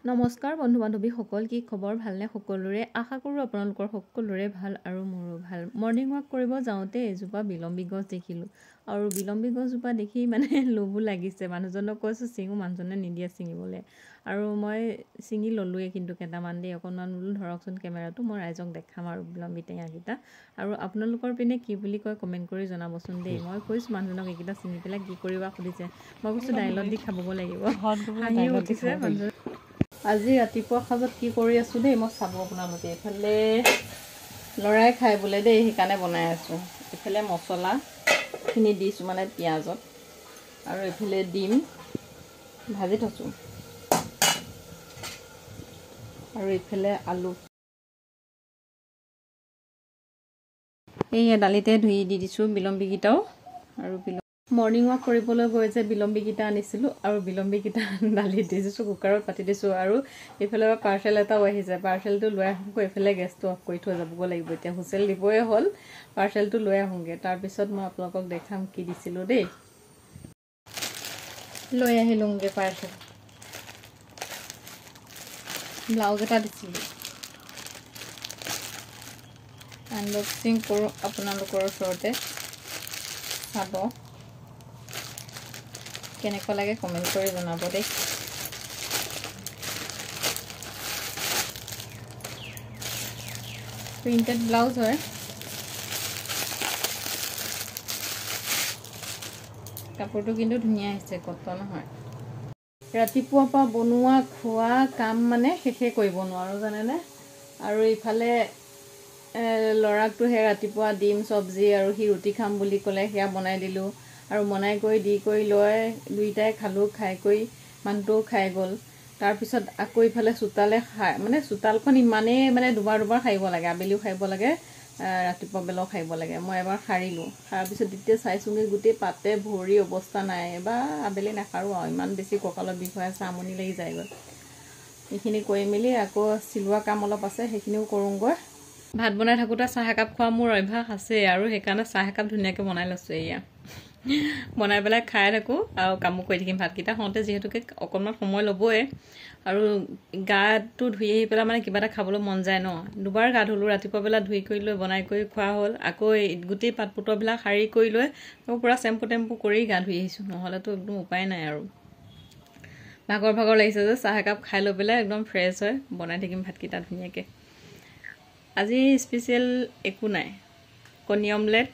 নমস্কাৰ বন্ধু বান্ধৱীসকল, কি খবৰ? ভালনে সকলোৰে? আশা কৰোঁ আপোনালোকৰ সকলোৰে ভাল আৰু মোৰো ভাল। মৰ্ণিং ৱাক কৰিব যাওঁতে এজোপা বিলম্বী গছ দেখিলোঁ আৰু বিলম্বী গছজোপা দেখি লোভো লাগিছে। মানুহজনক কৈছোঁ ছিঙো, মানুহজনে নিদিয়ে ছিঙিবলৈ আৰু মই ছিঙি ল'লোৱে, কিন্তু কেইটামান দেই অকণমান বোলো ধৰকচোন কেমেৰাটো, মই ৰাইজক দেখাম আৰু বিলম্বী টেঙাকেইটা। আৰু আপোনালোকৰ পিনে কি বুলি কয় কমেণ্ট কৰি জনাবচোন দেই। মই কৈছোঁ মানুহজনক এইকেইটা ছিঙি পেলাই কি কৰিবা সুধিছে, মই কৈছোঁ দাইলত দি খাবগৈ লাগিব। হাঁহিও উঠিছে মানুহজন। আজি ৰাতিপুৱা সাজত কি কৰি আছোঁ দেই, মই চাব আপোনালোকে। এইফালে ল'ৰাই খাই বোলে দেই, সেইকাৰণে বনাই আছোঁ। এইফালে মছলাখিনি দিছোঁ পিঁয়াজত, আৰু এইফালে ডিম ভাজি থৈছোঁ, আৰু এইফালে আলু। এই দালিতে ধুই দি দিছোঁ বিলম্বীকেইটাও। আৰু মৰ্ণিং ৱাক কৰিবলৈ গৈ যে বিলম্বীকেইটা আনিছিলোঁ আৰু বিলম্বীকেইটা দালিত দি দিছোঁ, কুকাৰত পাতি দিছোঁ। আৰু এইফালে পাৰ্চেল এটাও আহিছে, পাৰ্চেলটো লৈ আহোঁগৈ। এইফালে গেছটো অফ কৰি থৈ যাবগৈ লাগিব, এতিয়া হুইচেল দিবই হ'ল। পাৰ্চেলটো লৈ আহোঁগৈ, তাৰপিছত মই আপোনালোকক দেখাম কি দিছিলোঁ দেই। লৈ আহিলোঁগৈ পাৰ্চেল, ব্লাউজ এটা দিছিলোঁ। আনবক্সিং কৰোঁ আপোনালোকৰ ওচৰতে, চাব কেনেকুৱা লাগে কমেণ্ট কৰি জনাব দেই। প্ৰিণ্টেড ব্লাউজ হয়, কাপোৰটো কিন্তু ধুনীয়া আহিছে, কটন হয়। ৰাতিপুৱাৰ পৰা বনোৱা খোৱা কাম শেষে কৰিব নোৱাৰোঁ জানেনে। আৰু ইফালে ল'ৰাকটো সেই ৰাতিপুৱা ডিম চব্জি আৰু সি ৰুটি খাম বুলি ক'লে, সেয়া বনাই দিলোঁ। আৰু বনাই কৰি দি কৰি লৈ দুইটাই খালোঁ, খাই কৰি মানুহটোও খাই গ'ল। তাৰপিছত আকৌ ইফালে চোতালে চোতালখন ইমানেই দুবাৰ সাৰিব লাগে, আবেলিও সাৰিব লাগে, ৰাতিপুৱা বেলাও সাৰিব লাগে। মই এবাৰ সাৰিলোঁ, তাৰপিছত তেতিয়া চাইছোঁগৈ গোটেই পাতে ভৰি অৱস্থা নাই। এবাৰ আবেলি নাসাৰোঁ আৰু, ইমান বেছি কঁকালত বিষ হৈ আছে, আমনি লাগি যায়গৈ। এইখিনি কৰি মেলি আকৌ চিলোৱা কাম অলপ আছে, সেইখিনিও কৰোঁগৈ। ভাত বনাই থাকোঁতে চাহ একাপ খোৱা মোৰ অভ্যাস আছে, আৰু সেইকাৰণে চাহ একাপ ধুনীয়াকৈ বনাই লৈছোঁ। এয়া বনাই পেলাই খাই থাকোঁ আৰু কামো কৰি থাকিম। ভাতকেইটা হওঁতে যিহেতুকে অকণমান সময় ল'বই, আৰু গাটো ধুই আহি পেলাই কিবা এটা খাবলৈ মন যায় ন। দুবাৰ গা ধুলোঁ, ৰাতিপুৱা বেলা ধুই কৰি লৈ বনাই কৰি খোৱা হ'ল। আকৌ গোটেই পাত পুতৰবিলাক সাৰি কৰি লৈ আকৌ পূৰা চেম্পু টেম্পু কৰি গা ধুই আহিছোঁ, নহ'লেতো একদম উপায় নাই আৰু। ভাগৰ লাগিছে যে, চাহ একাপ খাই লৈ পেলাই একদম ফ্ৰেছ হয় বনাই থাকিম ভাতকেইটা ধুনীয়াকৈ। আজি স্পেচিয়েল একো নাই, কণী অমলেট,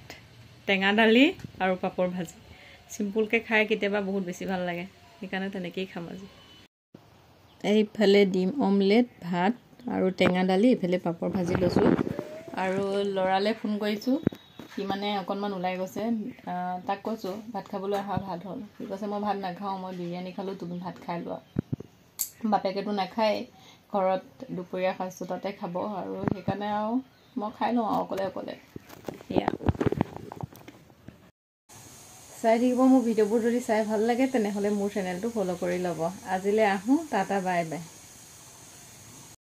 টেঙা দালি আৰু পাপৰ ভাজি। চিম্পুলকৈ খাই কেতিয়াবা বহুত বেছি ভাল লাগে, সেইকাৰণে তেনেকেই খাম আজি। এইফালে ডিম অমলেট, ভাত আৰু টেঙা দালি, ইফালে পাপৰ ভাজি লৈছোঁ। আৰু ল'ৰালৈ ফোন কৰিছোঁ, সি অকণমান ওলাই গৈছে। তাক কৈছোঁ ভাত খাবলৈ অহা ভাল হ'ল। সি কৈছে মই ভাত নাখাওঁ, মই বিৰিয়ানী খালোঁ, তুমি ভাত খাই লোৱা। বাপেকেতো নাখায়, ঘৰত দুপৰীয়া সাঁজটো তাতে খাব, আৰু সেইকাৰণে আৰু মই খাই লওঁ আৰু অকলে। সেয়া চাই থাকিব মোৰ ভিডিঅ'বোৰ। যদি চাই ভাল লাগে তেনেহ'লে মোৰ চেনেলটো ফ'ল' কৰি ল'ব। আজিলৈ আহোঁ, টাটা বাই বাই।